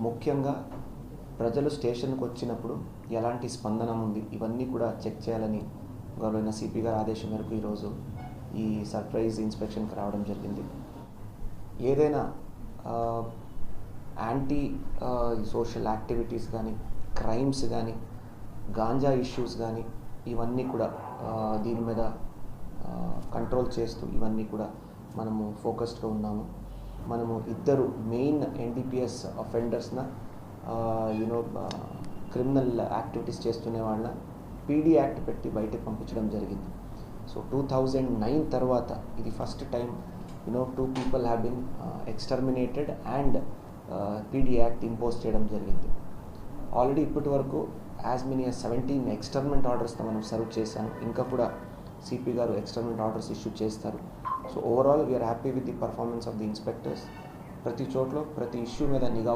ముఖ్యంగా ప్రజలు స్టేషన్కి వచ్చినప్పుడు ఎలాంటి స్పందన ఉంది ఇవన్నీ కూడా చెక్ చేయాలని గౌరవైన సిపి గారి ఆదేశం మేరకు ఈరోజు ఈ సర్ప్రైజ్ ఇన్స్పెక్షన్కి రావడం జరిగింది. ఏదైనా యాంటీ సోషల్ యాక్టివిటీస్ కానీ, క్రైమ్స్ కానీ, గాంజా ఇష్యూస్ కానీ ఇవన్నీ కూడా దీని మీద కంట్రోల్ చేస్తూ ఇవన్నీ కూడా మనము ఫోకస్డ్గా ఉన్నాము. మనము ఇద్దరు మెయిన్ NDPS అఫెండర్స్న క్రిమినల్ యాక్టివిటీస్ చేస్తునే వాళ్ళ PD యాక్ట్ పెట్టి బయటకు పంపించడం జరిగింది. సో 2009 తర్వాత ఇది first time 2 people have been exterminated and PD act impose చేయడం జరిగింది. ఆల్రెడీ ఇప్పటి వరకు యాజ్ మెనీ as 17 ఎక్స్టర్మినేట్ ఆర్డర్స్తో మనం సర్వ్ చేశాను. ఇంకా కూడా సిపి గారు ఎక్స్టర్మినేట్ ఆర్డర్స్ ఇష్యూ చేస్తారు. So overall we are happy with the performance of the inspectors. ప్రతి చోట్ల ప్రతి ఇష్యూ మీద నిఘా